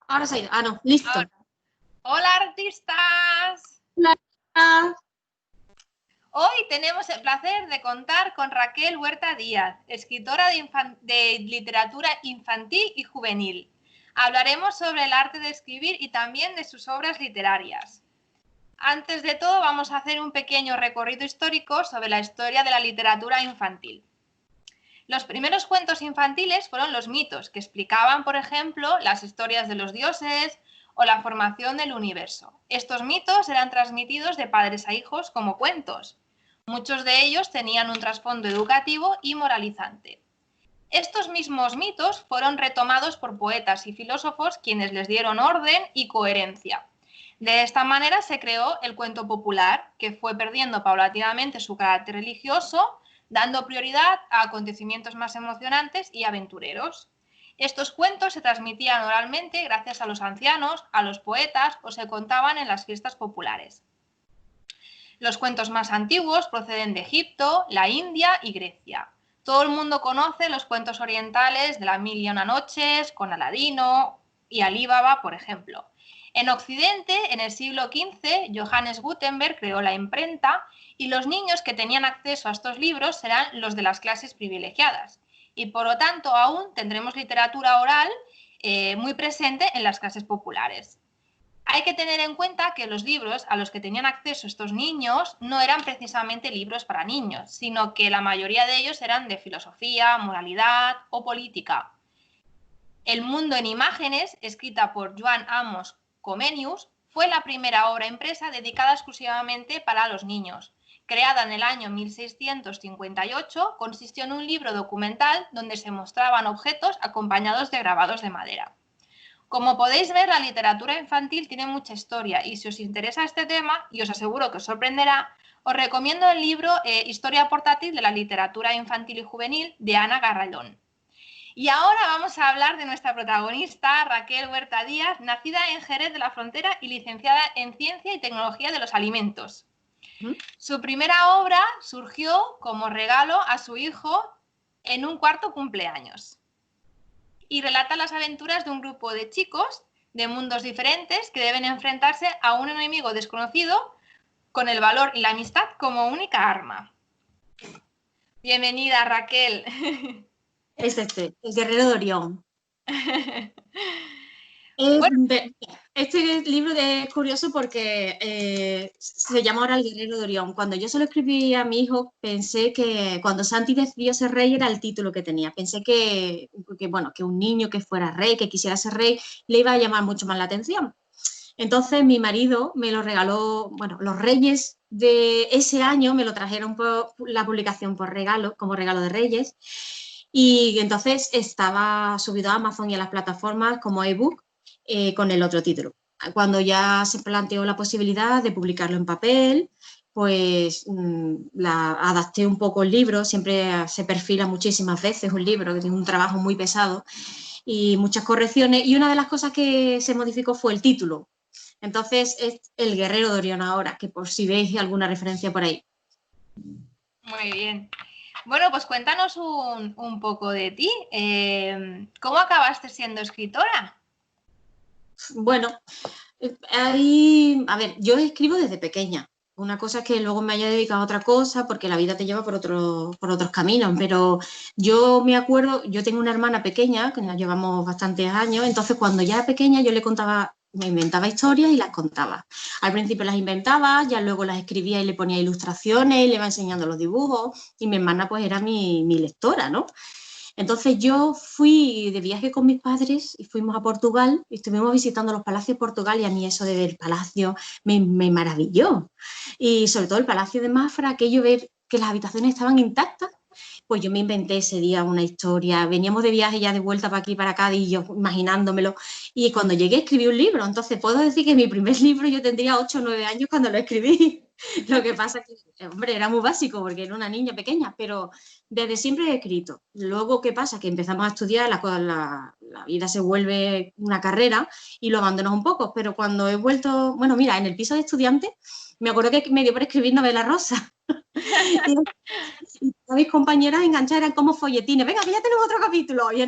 Ahora se ha ido. Ah, no, listo. Ahora. Hola, artistas. Hola. Hoy tenemos el placer de contar con Raquel Huerta Díaz, escritora de literatura infantil y juvenil. Hablaremos sobre el arte de escribir y también de sus obras literarias. Antes de todo, vamos a hacer un pequeño recorrido histórico sobre la historia de la literatura infantil. Los primeros cuentos infantiles fueron los mitos, que explicaban, por ejemplo, las historias de los dioses o la formación del universo. Estos mitos eran transmitidos de padres a hijos como cuentos. Muchos de ellos tenían un trasfondo educativo y moralizante. Estos mismos mitos fueron retomados por poetas y filósofos quienes les dieron orden y coherencia. De esta manera se creó el cuento popular, que fue perdiendo paulatinamente su carácter religioso, dando prioridad a acontecimientos más emocionantes y aventureros. Estos cuentos se transmitían oralmente gracias a los ancianos, a los poetas o se contaban en las fiestas populares. Los cuentos más antiguos proceden de Egipto, la India y Grecia. Todo el mundo conoce los cuentos orientales de las Mil y una noches, con Aladino y Alí Baba, por ejemplo. En Occidente, en el siglo XV, Johannes Gutenberg creó la imprenta y los niños que tenían acceso a estos libros serán los de las clases privilegiadas. Y por lo tanto, aún tendremos literatura oral muy presente en las clases populares. Hay que tener en cuenta que los libros a los que tenían acceso estos niños no eran precisamente libros para niños, sino que la mayoría de ellos eran de filosofía, moralidad o política. El mundo en imágenes, escrita por Joan Amos Comenius, fue la primera obra impresa dedicada exclusivamente para los niños. Creada en el año 1658, consistió en un libro documental donde se mostraban objetos acompañados de grabados de madera. Como podéis ver, la literatura infantil tiene mucha historia y si os interesa este tema, y os aseguro que os sorprenderá, os recomiendo el libro Historia portátil de la literatura infantil y juvenil de Ana Garralón. Y ahora vamos a hablar de nuestra protagonista, Raquel Huerta Díaz, nacida en Jerez de la Frontera y licenciada en Ciencia y Tecnología de los Alimentos. Su primera obra surgió como regalo a su hijo en un cuarto cumpleaños y relata las aventuras de un grupo de chicos de mundos diferentes que deben enfrentarse a un enemigo desconocido con el valor y la amistad como única arma. Bienvenida, Raquel. Es el Guerrero de Orión. Bueno, Este libro es curioso porque se llama ahora El Guerrero de Orión. Cuando yo se lo escribí a mi hijo, pensé que cuando Santi decidió ser rey era el título que tenía. Pensé que un niño que fuera rey, que quisiera ser rey, le iba a llamar mucho más la atención. Entonces mi marido me lo regaló, bueno, los Reyes de ese año me lo trajeron por la publicación por regalo, como regalo de Reyes. Y entonces estaba subido a Amazon y a las plataformas como ebook con el otro título. Cuando ya se planteó la posibilidad de publicarlo en papel, pues adapté un poco el libro. Siempre se perfila muchísimas veces un libro, que tiene un trabajo muy pesado y muchas correcciones. Y una de las cosas que se modificó fue el título. Entonces es El Guerrero de Orión ahora, que por si veis alguna referencia por ahí. muy bien. Bueno, pues cuéntanos un poco de ti. ¿Cómo acabaste siendo escritora? Bueno, a ver, yo escribo desde pequeña. Una cosa es que luego me haya dedicado a otra cosa porque la vida te lleva por otros caminos, pero yo me acuerdo, yo tengo una hermana pequeña, que nos llevamos bastantes años, entonces cuando ya era pequeña yo le contaba, me inventaba historias y las contaba. Al principio las inventaba, ya luego las escribía y le ponía ilustraciones y le iba enseñando los dibujos y mi hermana pues era mi lectora, ¿no? Entonces yo fui de viaje con mis padres y fuimos a Portugal y estuvimos visitando los palacios de Portugal y a mí eso de ver palacio me maravilló. Y sobre todo el palacio de Mafra, aquello ver que las habitaciones estaban intactas, pues yo me inventé ese día una historia. Veníamos de viaje ya de vuelta para aquí, para Cádiz, y yo imaginándomelo. Y cuando llegué escribí un libro. Entonces puedo decir que mi primer libro yo tendría 8 o 9 años cuando lo escribí. Lo que pasa es que, hombre, era muy básico porque era una niña pequeña, pero desde siempre he escrito. Luego, ¿qué pasa? Que empezamos a estudiar, la vida se vuelve una carrera y lo abandonas un poco. Pero cuando he vuelto, bueno, mira, en el piso de estudiantes, me acuerdo que me dio por escribir novela rosa. Y todas mis compañeras enganchadas eran como folletines. Venga, que ya tenemos otro capítulo. Y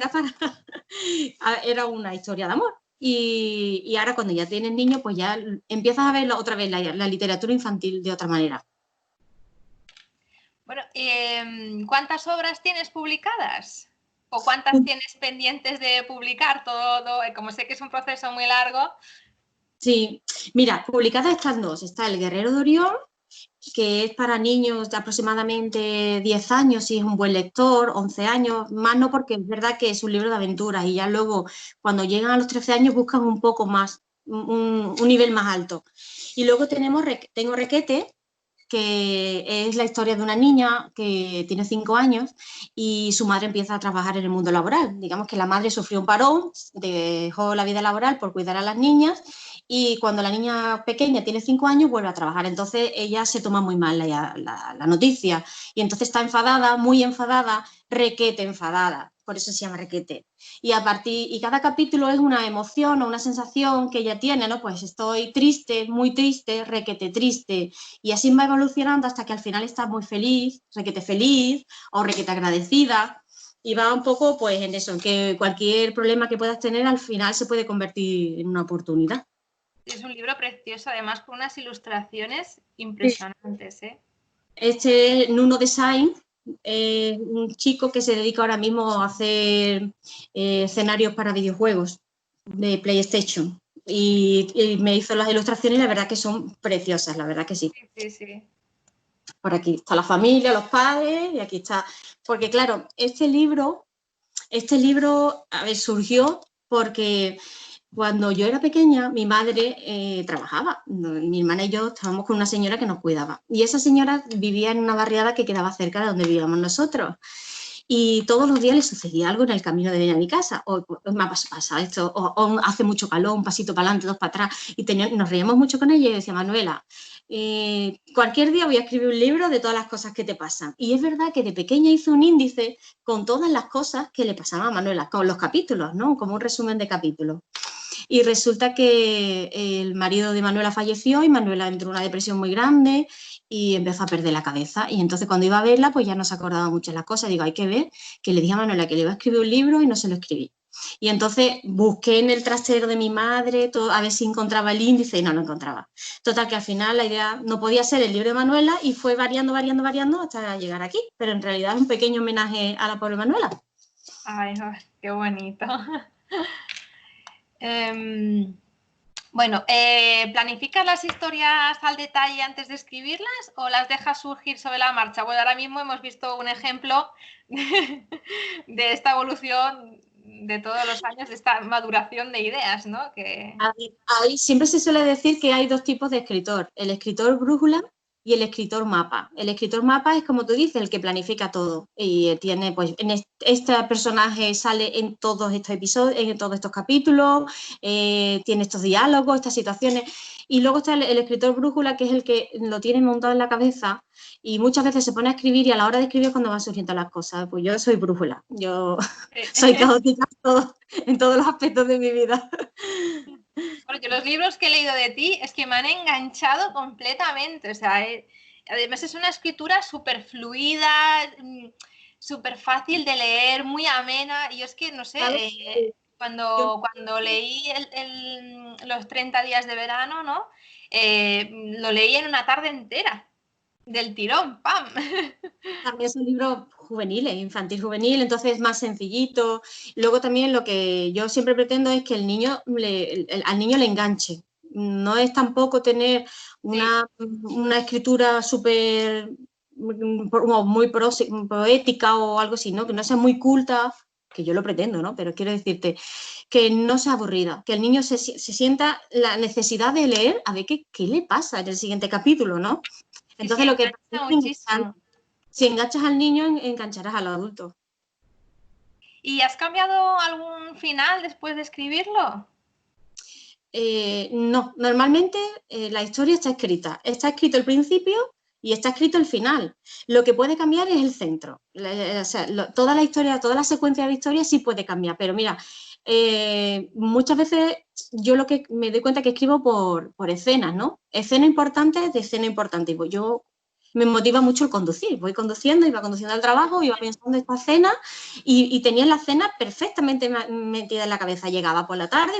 era una historia de amor. y ahora cuando ya tienes niños, pues ya empiezas a ver otra vez la literatura infantil de otra manera. Bueno, ¿cuántas obras tienes publicadas? ¿O cuántas tienes pendientes de publicar? Todo, como sé que es un proceso muy largo. Sí, mira, publicadas están dos. Está El Guerrero de Orión, que es para niños de aproximadamente 10 años, si es un buen lector, 11 años, más no porque es verdad que es un libro de aventuras y ya luego cuando llegan a los 13 años buscan un poco más, un nivel más alto. Y luego tengo Requete, que es la historia de una niña que tiene 5 años y su madre empieza a trabajar en el mundo laboral. Digamos que la madre sufrió un parón, dejó la vida laboral por cuidar a las niñas y cuando la niña pequeña tiene 5 años vuelve a trabajar. Entonces ella se toma muy mal la noticia y entonces está enfadada, muy enfadada, requete enfadada. Por eso se llama Requete. Y cada capítulo es una emoción o una sensación que ella tiene, ¿no? Pues estoy triste, muy triste, requete triste, y así va evolucionando hasta que al final está muy feliz o requete agradecida, y va un poco pues en eso, en que cualquier problema que puedas tener al final se puede convertir en una oportunidad. Es un libro precioso, además con unas ilustraciones impresionantes, ¿eh? Este es Nuno Design, un chico que se dedica ahora mismo a hacer escenarios para videojuegos de PlayStation. Y me hizo las ilustraciones y la verdad que son preciosas, la verdad que sí. Sí, sí. Por aquí está la familia, los padres, y aquí está. Porque, claro, este libro a ver, surgió porque cuando yo era pequeña, mi madre trabajaba. Mi hermana y yo estábamos con una señora que nos cuidaba. Y esa señora vivía en una barriada que quedaba cerca de donde vivíamos nosotros. Y todos los días le sucedía algo en el camino de venir a mi casa. O me ha pasado esto, o hace mucho calor, un pasito para adelante, dos para atrás. Y nos reíamos mucho con ella y decía, Manuela, cualquier día voy a escribir un libro de todas las cosas que te pasan. Y es verdad que de pequeña hice un índice con todas las cosas que le pasaban a Manuela, con los capítulos, ¿no? Como un resumen de capítulos. Y resulta que el marido de Manuela falleció y Manuela entró en una depresión muy grande y empezó a perder la cabeza. Y entonces cuando iba a verla, pues ya no se acordaba mucho de las cosas. Digo, hay que ver que le dije a Manuela que le iba a escribir un libro y no se lo escribí. Y entonces busqué en el trastero de mi madre a ver si encontraba el índice y no lo encontraba. Total, que al final la idea no podía ser el libro de Manuela y fue variando hasta llegar aquí. Pero en realidad es un pequeño homenaje a la pobre Manuela. Ay, qué bonito. Bueno, ¿planificas las historias al detalle antes de escribirlas o las dejas surgir sobre la marcha? Bueno, ahora mismo hemos visto un ejemplo de esta evolución de todos los años, de esta maduración de ideas, ¿no? Ahí siempre se suele decir que hay dos tipos de escritor, el escritor brújula y el escritor mapa. El escritor mapa es, como tú dices, el que planifica todo y tiene, pues, este personaje sale en todos estos episodios, en todos estos capítulos, tiene estos diálogos, estas situaciones. Y luego está el escritor brújula, que es el que lo tiene montado en la cabeza y muchas veces se pone a escribir y a la hora de escribir es cuando van surgiendo las cosas. Pues yo soy brújula, yo soy caótica en todos los aspectos de mi vida. Bueno, yo los libros que he leído de ti es que me han enganchado completamente, o sea, además es una escritura súper fluida, súper fácil de leer, muy amena, y yo es que, no sé, cuando leí los 30 días de verano, ¿no? Lo leí en una tarde entera, del tirón, ¡pam! También son libros juveniles, infantil juvenil, entonces es más sencillito. Luego también lo que yo siempre pretendo es que al niño le enganche. No es tampoco tener una escritura súper muy poética o algo así, ¿no? Que no sea muy culta, que yo lo pretendo, ¿no? Pero quiero decirte que no sea aburrida, que el niño se sienta la necesidad de leer a ver qué le pasa en el siguiente capítulo, ¿no? Entonces sí, lo que pasa muchísimo. si enganchas al niño, engancharás al adulto. ¿Y has cambiado algún final después de escribirlo? No, normalmente la historia está escrita. Está escrito el principio y está escrito el final. Lo que puede cambiar es el centro. O sea, toda la historia, toda la secuencia de la historia sí puede cambiar, pero mira, muchas veces yo lo que me doy cuenta es que escribo por escenas, ¿no? Escena importante de escena importante. Y pues yo me motiva mucho el conducir. Voy conduciendo, iba conduciendo al trabajo, iba pensando en esta cena y tenía la cena perfectamente metida en la cabeza. Llegaba por la tarde,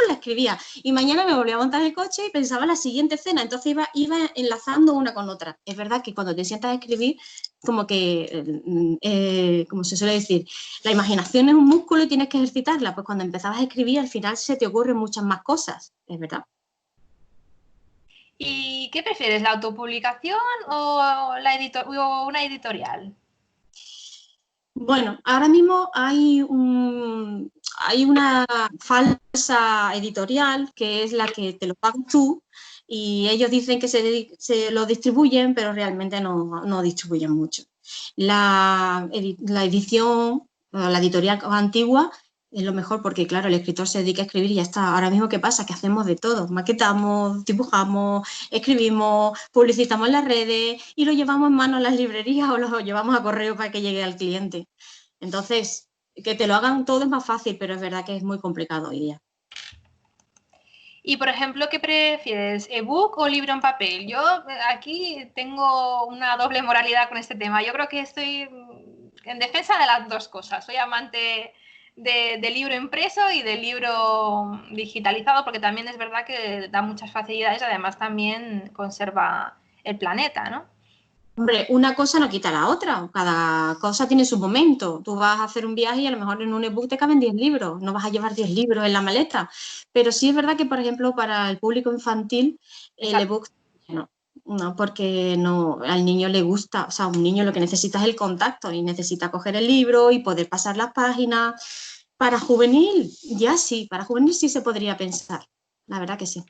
la escribía y mañana me volvía a montar el coche y pensaba en la siguiente cena. Entonces iba enlazando una con otra. Es verdad que cuando te sientas a escribir, como que, como se suele decir, la imaginación es un músculo y tienes que ejercitarla. Pues cuando empezabas a escribir, al final se te ocurren muchas más cosas, es verdad. ¿Y qué prefieres, la autopublicación o una editorial? Bueno, ahora mismo hay una falsa editorial que es la que te lo pagas tú y ellos dicen que se lo distribuyen, pero realmente no distribuyen mucho. La edición, la editorial antigua es lo mejor porque, claro, el escritor se dedica a escribir y ya está. Ahora mismo, ¿qué pasa? Que hacemos de todo. Maquetamos, dibujamos, escribimos, publicitamos en las redes y lo llevamos en mano a las librerías o lo llevamos a correo para que llegue al cliente. Entonces, que te lo hagan todo es más fácil, pero es verdad que es muy complicado hoy día. Y, por ejemplo, ¿qué prefieres, ebook o libro en papel? Yo aquí tengo una doble moralidad con este tema. Yo creo que estoy en defensa de las dos cosas. Soy amante del libro impreso y del libro digitalizado, porque también es verdad que da muchas facilidades, además también conserva el planeta, ¿no? Hombre, una cosa no quita la otra, cada cosa tiene su momento. Tú vas a hacer un viaje y a lo mejor en un ebook te caben 10 libros, no vas a llevar 10 libros en la maleta. Pero sí es verdad que, por ejemplo, para el público infantil, el Exacto. ebook no, porque no, al niño le gusta, o sea, un niño lo que necesita es el contacto y necesita coger el libro y poder pasar las páginas. Para juvenil, ya sí, para juvenil sí se podría pensar, la verdad que sí.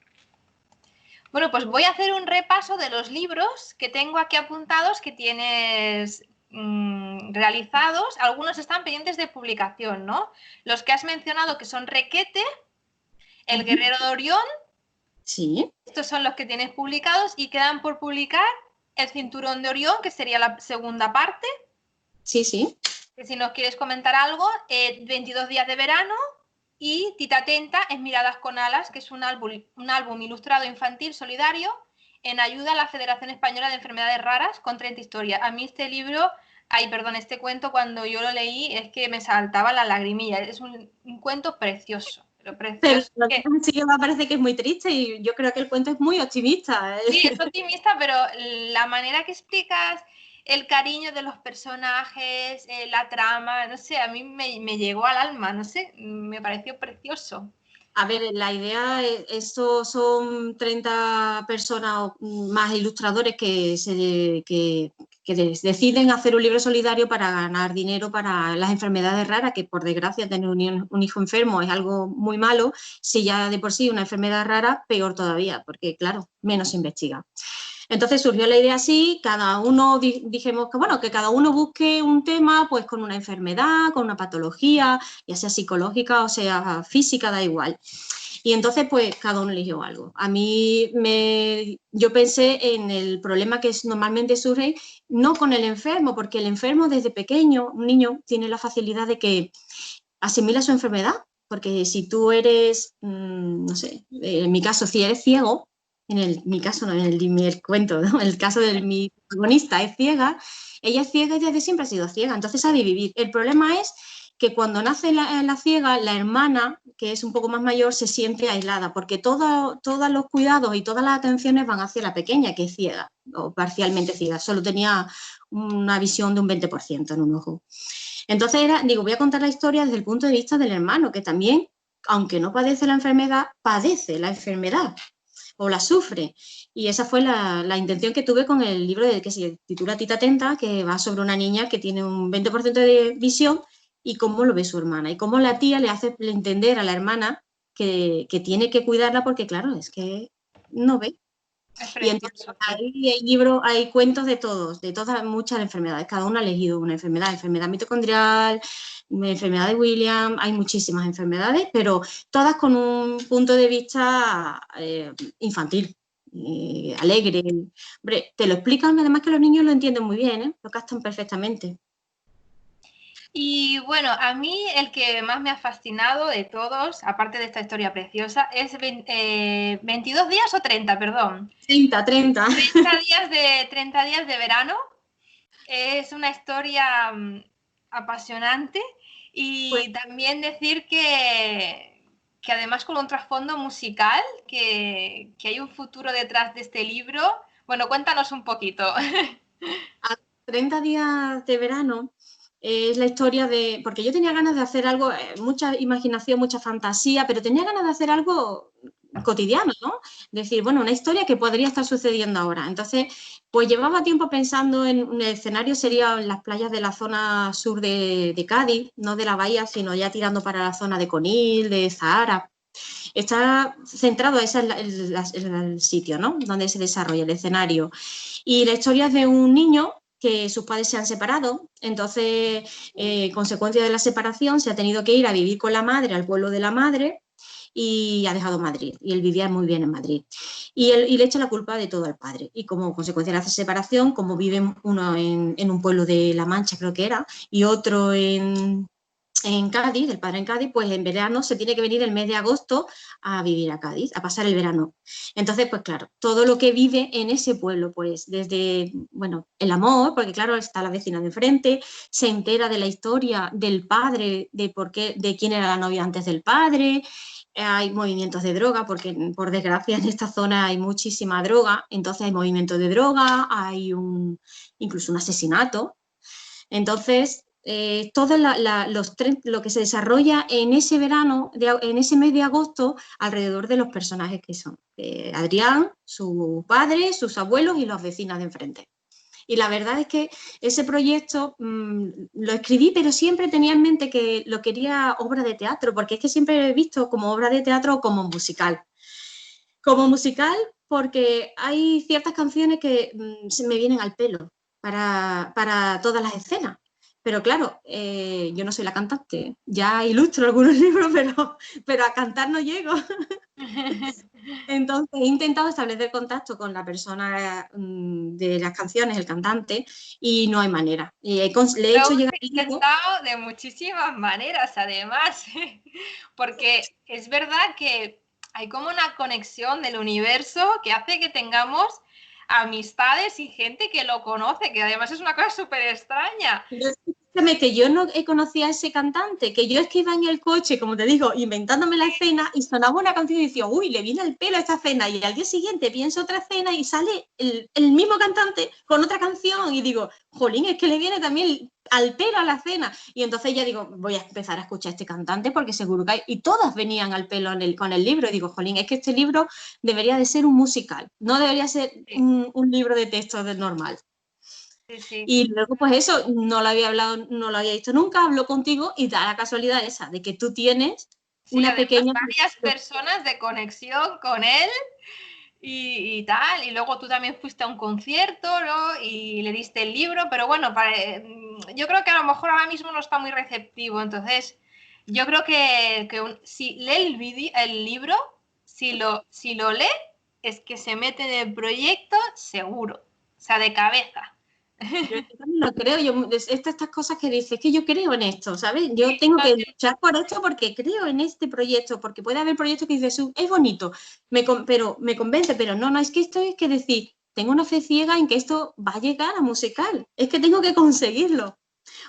Bueno, pues voy a hacer un repaso de los libros que tengo aquí apuntados que tienes realizados. Algunos están pendientes de publicación, ¿no? Los que has mencionado que son Requete, El Guerrero de Orión, Sí, estos son los que tienes publicados y quedan por publicar El Cinturón de Orión, que sería la segunda parte. sí, sí. Que si nos quieres comentar algo, 22 días de verano y Tita Atenta en Miradas con Alas, que es un álbum ilustrado infantil solidario en ayuda a la Federación Española de Enfermedades Raras con 30 historias. A mí este libro, este cuento cuando yo lo leí es que me saltaba la lagrimilla. Es un cuento precioso, pero Pero precioso. sí que me parece que es muy triste y yo creo que el cuento es muy optimista. Sí, es optimista, pero la manera que explicas el cariño de los personajes, la trama, no sé, a mí me llegó al alma, no sé, me pareció precioso. A ver, la idea es, estos son 30 personas más ilustradores que deciden hacer un libro solidario para ganar dinero para las enfermedades raras, que por desgracia tener un hijo enfermo es algo muy malo. Si ya de por sí una enfermedad rara, peor todavía, porque claro, menos se investiga. Entonces surgió la idea así, cada uno dijimos que bueno, que cada uno busque un tema pues con una enfermedad, con una patología, ya sea psicológica o sea física, da igual. Y entonces, pues, cada uno eligió algo. Yo pensé en el problema que normalmente surge, no con el enfermo, porque el enfermo desde pequeño, un niño, tiene la facilidad de que asimila su enfermedad, porque si tú eres, no sé, en mi caso, si eres ciego, mi caso, no, mi cuento, ¿no? En el caso de mi protagonista es ciega, ella es ciega y desde siempre ha sido ciega, entonces sabe vivir. El problema es que cuando nace la ciega, la hermana, que es un poco más mayor, se siente aislada, porque todos los cuidados y todas las atenciones van hacia la pequeña, que es ciega, o parcialmente ciega, solo tenía una visión de un 20% en un ojo. Entonces voy a contar la historia desde el punto de vista del hermano, que también, aunque no padece padece la enfermedad o la sufre. Y esa fue la intención que tuve con el libro que se titula Tita Atenta, que va sobre una niña que tiene un 20% de visión y cómo lo ve su hermana. Y cómo la tía le hace entender a la hermana que tiene que cuidarla porque, claro, es que no ve. Es Y entonces precioso. hay libros, hay cuentos de todos, muchas enfermedades. Cada uno ha elegido una enfermedad mitocondrial, enfermedad de William, hay muchísimas enfermedades, pero todas con un punto de vista infantil, alegre. Hombre, te lo explican, además que los niños lo entienden muy bien, lo captan perfectamente. Y bueno, a mí el que más me ha fascinado de todos, aparte de esta historia preciosa, es 22 días o 30, perdón. 30. 30 días de verano. Es una historia apasionante Pues y también decir que además con un trasfondo musical, que hay un futuro detrás de este libro. Bueno, cuéntanos un poquito. a 30 días de verano es la historia de... Porque yo tenía ganas de hacer algo, mucha imaginación, mucha fantasía, pero tenía ganas de hacer algo cotidiano, ¿no? Decir, bueno, una historia que podría estar sucediendo ahora. Entonces, pues llevaba tiempo pensando en un escenario, serían las playas de la zona sur de Cádiz, no de la bahía, sino ya tirando para la zona de Conil, de Zahara. Está centrado, ese es el sitio, ¿no? Donde se desarrolla el escenario. Y la historia es de un niño que sus padres se han separado, entonces, consecuencia de la separación, se ha tenido que ir a vivir con la madre al pueblo de la madre y ha dejado Madrid. Y él vivía muy bien en Madrid. Y le echa la culpa de todo al padre. Y como consecuencia de la separación, como viven uno en un pueblo de La Mancha, creo que era, y otro en Cádiz, el padre en Cádiz, pues en verano se tiene que venir el mes de agosto a vivir a Cádiz, a pasar el verano. Entonces, pues claro, todo lo que vive en ese pueblo, pues desde, bueno, el amor, porque claro, está la vecina de enfrente, se entera de la historia del padre, de por qué, de quién era la novia antes del padre, hay movimientos de droga, porque por desgracia en esta zona hay muchísima droga, entonces hay movimientos de droga, hay incluso un asesinato, entonces, todo lo que se desarrolla en ese verano, en ese mes de agosto, alrededor de los personajes que son Adrián, su padre, sus abuelos y las vecinas de enfrente. Y la verdad es que ese proyecto lo escribí, pero siempre tenía en mente que lo quería obra de teatro, porque es que siempre he visto como obra de teatro o como musical. Como musical, porque hay ciertas canciones que se me vienen al pelo para todas las escenas. Pero claro, yo no soy la cantante. Ya ilustro algunos libros, pero a cantar no llego. Entonces he intentado establecer contacto con la persona de las canciones, el cantante, y no hay manera. Y le he Lo hecho hemos llegar el libro. intentado de muchísimas maneras, además, porque es verdad que hay como una conexión del universo que hace que tengamos amistades y gente que lo conoce, que además es una cosa súper extraña. Pero escúchame, que yo no conocía a ese cantante, que yo es que iba en el coche, como te digo, inventándome la escena y sonaba una canción y decía, uy, le viene al pelo a esta escena. Y al día siguiente pienso otra escena y sale el mismo cantante con otra canción y digo, jolín, es que le viene también al pelo a la escena. Y entonces ya digo, voy a empezar a escuchar a este cantante porque seguro que hay... Y todas venían al pelo con el libro. Y digo, jolín, es que este libro debería de ser un musical, no debería ser Sí, un libro de texto normal. sí, sí. Y luego, pues eso, no lo había hablado, no lo había visto nunca, hablo contigo y da la casualidad esa de que tú tienes Sí, una además pequeña... varias personas de conexión con él y tal, y luego tú también fuiste a un concierto, ¿no? Y le diste el libro, pero bueno, yo creo que a lo mejor ahora mismo no está muy receptivo, entonces yo creo que si lee el libro, si lo lee, es que se mete en el proyecto seguro, o sea, de cabeza. Yo también lo creo, estas cosas que dices, que yo creo en esto, ¿sabes? Sí, Yo tengo que totalmente. luchar por esto porque creo en este proyecto, porque puede haber proyectos que dices, es bonito, pero me convence, pero no, es que esto es que decir, tengo una fe ciega en que esto va a llegar a musical, es que tengo que conseguirlo.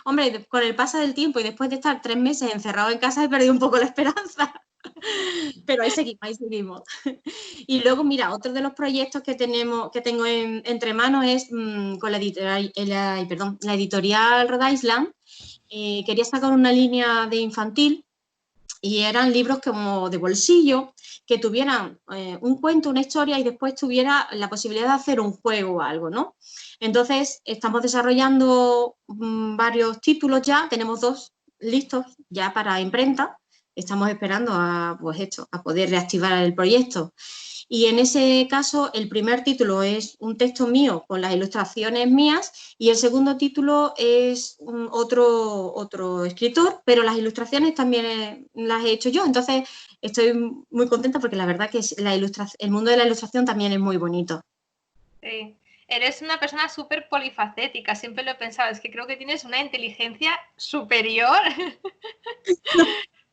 Hombre, con el paso del tiempo y después de estar 3 meses encerrado en casa he perdido un poco la esperanza. Pero ahí seguimos, ahí seguimos. Y luego, mira, otro de los proyectos que tengo entre manos es con la editorial Rhode Island. Quería sacar una línea de infantil y eran libros como de bolsillo que tuvieran un cuento, una historia y después tuviera la posibilidad de hacer un juego o algo, ¿no? Entonces, estamos desarrollando varios títulos ya, tenemos 2 listos ya para imprenta, estamos esperando pues esto, a poder reactivar el proyecto. Y en ese caso, el primer título es un texto mío con las ilustraciones mías y el segundo título es otro escritor, pero las ilustraciones también las he hecho yo. Entonces, estoy muy contenta porque la verdad que el mundo de la ilustración también es muy bonito. Sí. Eres una persona súper polifacética, siempre lo he pensado, es que creo que tienes una inteligencia superior.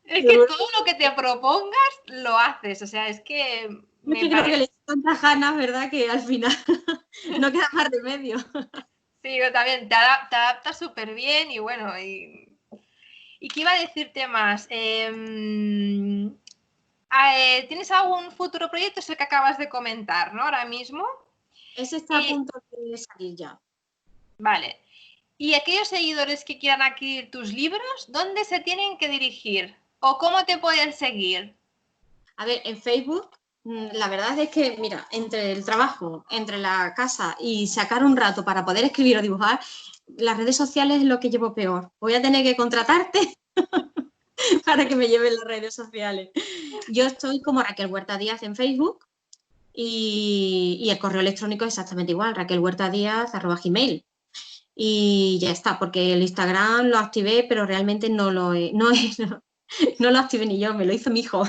Es que todo lo que te propongas lo haces, o sea, es que Yo me creo que le parece... hice tantas ganas, ¿verdad? Que al final no queda más remedio. Sí, yo también, te adaptas súper bien y bueno, ¿y qué iba a decirte más? ¿Tienes algún futuro proyecto? Es el que acabas de comentar, ¿no? Ahora mismo. Ese está a Y, punto de salir ya. vale. Y aquellos seguidores que quieran adquirir tus libros, ¿dónde se tienen que dirigir? ¿O cómo te pueden seguir? A ver, en Facebook, la verdad es que, mira, entre el trabajo, entre la casa y sacar un rato para poder escribir o dibujar, las redes sociales es lo que llevo peor. Voy a tener que contratarte para que me lleven las redes sociales. Yo estoy como Raquel Huerta Díaz en Facebook y el correo electrónico es exactamente igual, raquelhuertadiaz@gmail. Y ya está, porque el Instagram lo activé, pero realmente no no lo activé ni yo, me lo hizo mi hijo.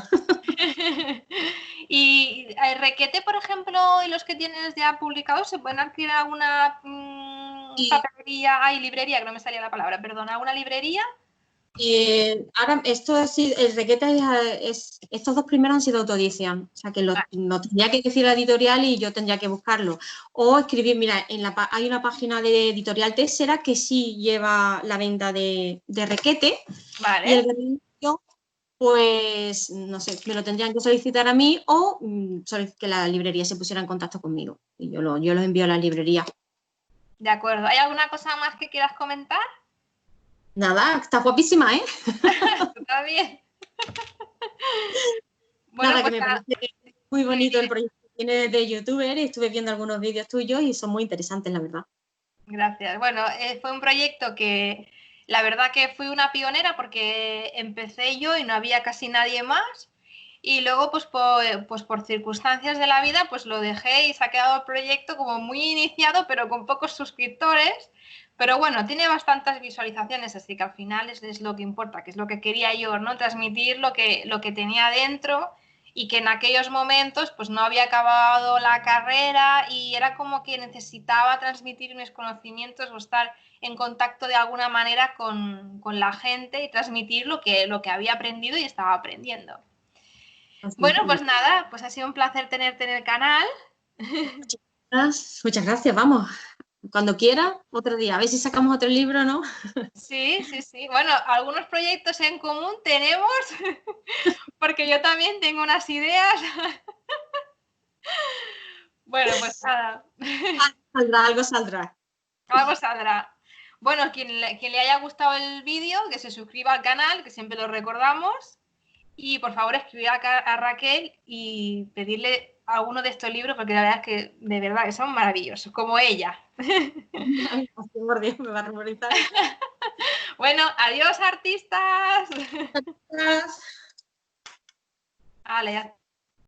Y Requete, por ejemplo, y los que tienes ya publicados, ¿se pueden adquirir alguna Y papelería, librería, que no me salía la palabra, perdona, alguna librería? ahora, esto el Requeta estos dos primeros han sido autoedición, o sea que lo tendría que decir la editorial y yo tendría que buscarlo. O escribir, mira, hay una página de Editorial Tessera que sí lleva la venta de Requete, y el Vale, servicio, pues, no sé, me lo tendrían que solicitar a mí o que la librería se pusiera en contacto conmigo y yo los envío a la librería. de acuerdo. ¿Hay alguna cosa más que quieras comentar? Nada, está guapísima, ¿eh? Está bien. Bueno, Nada, que pues me nada. parece muy Dime, bonito el dime. proyecto que tienes de youtuber. Estuve viendo algunos vídeos tuyos y son muy interesantes, la verdad. Gracias. Bueno, fue un proyecto que la verdad que fui una pionera porque empecé yo y no había casi nadie más. Y luego, pues por circunstancias de la vida, pues lo dejé y se ha quedado el proyecto como muy iniciado, pero con pocos suscriptores. Pero bueno, tiene bastantes visualizaciones, así que al final es lo que importa, que es lo que quería yo, ¿no? Transmitir lo que tenía dentro y que en aquellos momentos pues no había acabado la carrera y era como que necesitaba transmitir mis conocimientos o estar en contacto de alguna manera con la gente y transmitir lo que había aprendido y estaba aprendiendo. Así Bueno, que, pues nada, pues ha sido un placer tenerte en el canal. muchas gracias, vamos. Cuando quiera, otro día. A ver si sacamos otro libro, ¿no? Sí, sí, sí. Bueno, algunos proyectos en común tenemos, porque yo también tengo unas ideas. Bueno, pues nada, Saldrá, algo saldrá. algo saldrá. Bueno, quien le haya gustado el vídeo, que se suscriba al canal, que siempre lo recordamos. Y por favor escribir a Raquel y pedirle alguno de estos libros, porque la verdad es que de verdad que son maravillosos, como ella. Ay, por Dios, me va a ruborizar. Bueno, adiós artistas. Gracias. Vale, ya